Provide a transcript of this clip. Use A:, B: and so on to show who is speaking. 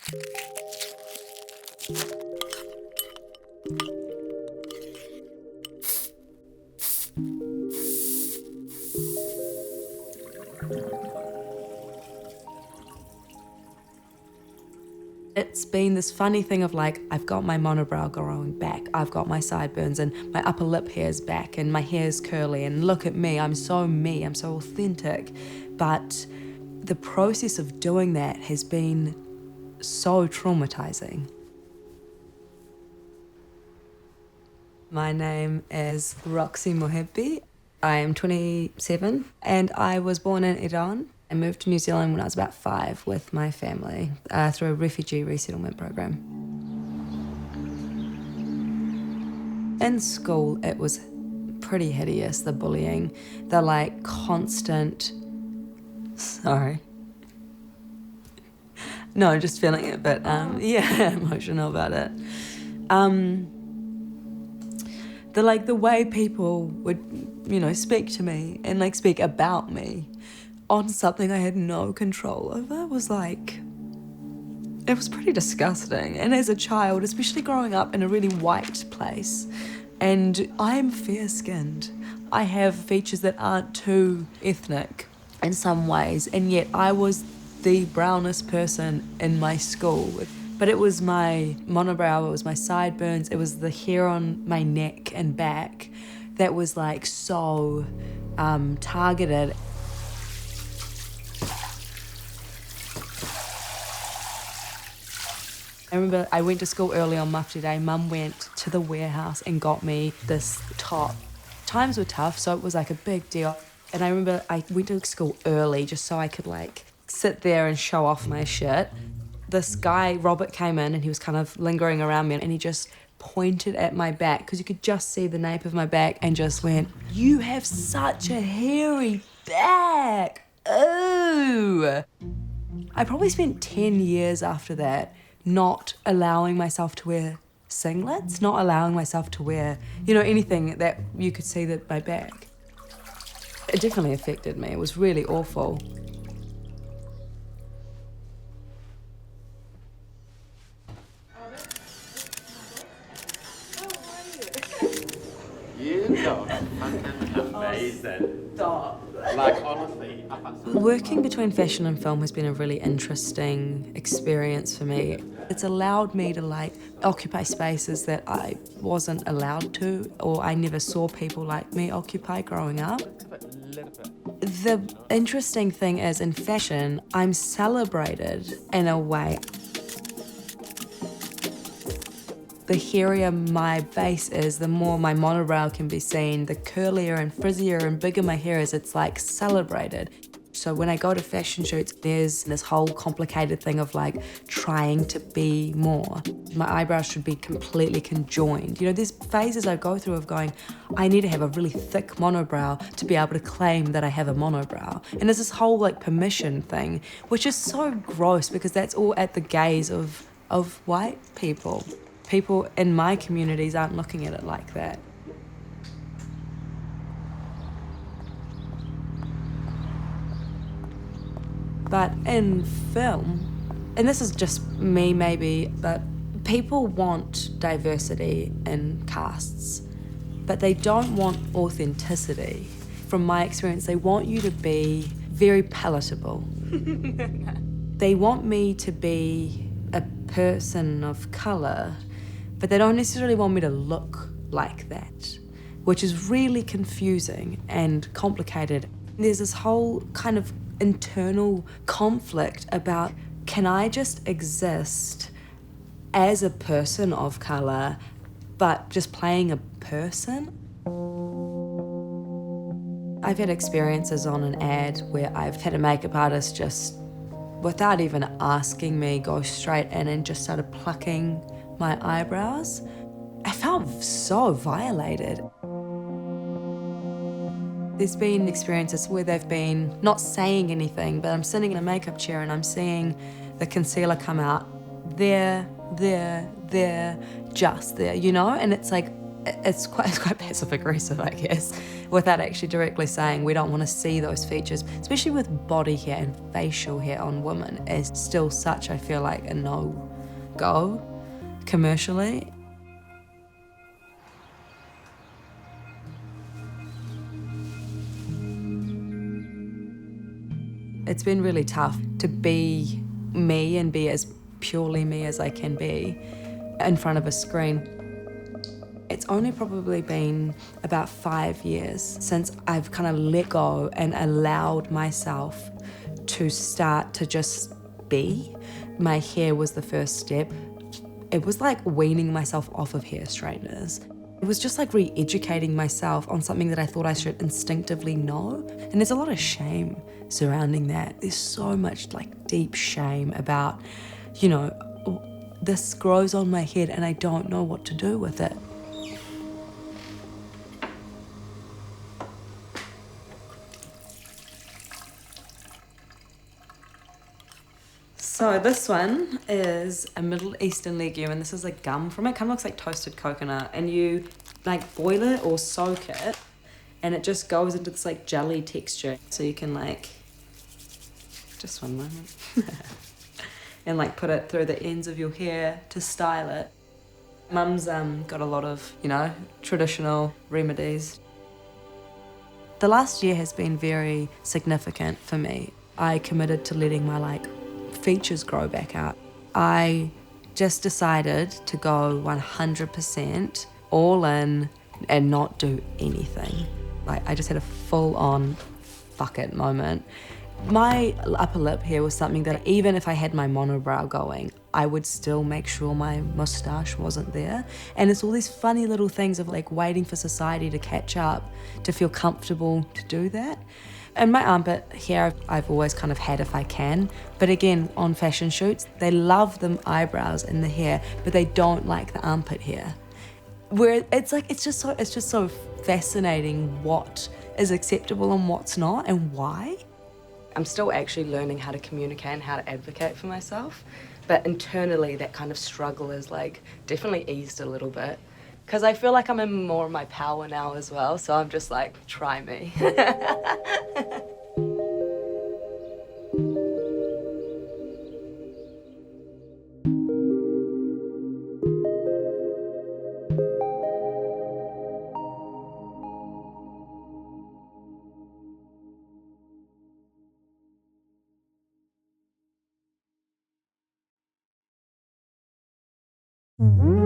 A: It's been this funny thing of like, I've got my monobrow growing back, I've got my sideburns and my upper lip hair's back and my hair's curly and look at me, I'm so authentic. But the process of doing that has been so traumatizing. My name is Roxie Mohebi. I am 27 and I was born in Iran. I moved to New Zealand when I was about 5 with my family through a refugee resettlement program. In school, it was pretty hideous, the bullying, the like constant, sorry. No, I'm just feeling it, but yeah, emotional about it. The way people would, speak to me and like speak about me on something I had no control over was like, it was pretty disgusting. And as a child, especially growing up in a really white place, and I'm fair-skinned, I have features that aren't too ethnic in some ways, and yet I was the brownest person in my school. But it was my monobrow, it was my sideburns, it was the hair on my neck and back that was like so targeted. I remember I went to school early on Mufti Day. Mum went to the warehouse and got me this top. Times were tough, so it was like a big deal. And I remember I went to school early just so I could like sit there and show off my shit. This guy, Robert, came in and he was kind of lingering around me and he just pointed at my back because you could just see the nape of my back and just went, "You have such a hairy back. Ooh." I probably spent 10 years after that not allowing myself to wear singlets, not allowing myself to wear, anything that you could see that my back. It definitely affected me. It was really awful.
B: You look fucking amazing.
A: Stop.
B: Like, honestly.
A: Working between fashion and film has been a really interesting experience for me. It's allowed me to like occupy spaces that I wasn't allowed to, or I never saw people like me occupy growing up. The interesting thing is in fashion, I'm celebrated in a way. The hairier my face is, the more my monobrow can be seen, the curlier and frizzier and bigger my hair is, it's like celebrated. So when I go to fashion shoots, there's this whole complicated thing of like trying to be more. My eyebrows should be completely conjoined. There's phases I go through of going, I need to have a really thick monobrow to be able to claim that I have a monobrow. And there's this whole like permission thing, which is so gross because that's all at the gaze of white people. People in my communities aren't looking at it like that. But in film, and this is just me maybe, but people want diversity in casts, but they don't want authenticity. From my experience, they want you to be very palatable. They want me to be a person of colour, but they don't necessarily want me to look like that, which is really confusing and complicated. There's this whole kind of internal conflict about, can I just exist as a person of colour, but just playing a person? I've had experiences on an ad where I've had a makeup artist just, without even asking me, go straight in and just started plucking my eyebrows. I felt so violated. There's been experiences where they've been not saying anything, but I'm sitting in a makeup chair and I'm seeing the concealer come out there, just there, And it's like, it's quite passive aggressive, I guess. without actually directly saying we don't want to see those features, especially with body hair and facial hair on women, is still such, I feel like, a no-go commercially. It's been really tough to be me and be as purely me as I can be in front of a screen. It's only probably been about 5 years since I've kind of let go and allowed myself to start to just be. My hair was the first step. It was like weaning myself off of hair straighteners. It was just like re-educating myself on something that I thought I should instinctively know. And there's a lot of shame surrounding that. There's so much like deep shame about, you know, this grows on my head and I don't know what to do with it. So this one is a Middle Eastern legume, and this is a gum from it. Kind of looks like toasted coconut, and you like boil it or soak it, and it just goes into this like jelly texture. So you can like, just one moment, and like put it through the ends of your hair to style it. Mum's got a lot of, you know, traditional remedies. The last year has been very significant for me. I committed to letting my like features grow back out. I just decided to go 100% all in and not do anything. Like I just had a full-on fuck it moment. My upper lip here was something that even if I had my monobrow going, I would still make sure my moustache wasn't there. And it's all these funny little things of like waiting for society to catch up to feel comfortable to do that. And my armpit hair, I've always kind of had if I can. But again, on fashion shoots, they love the eyebrows and the hair, but they don't like the armpit hair. Where it's like, it's just so fascinating what is acceptable and what's not and why. I'm still actually learning how to communicate and how to advocate for myself. But internally, that kind of struggle is like definitely eased a little bit. Because I feel like I'm in more of my power now as well. So I'm just like, try me.
C: Mm-hmm.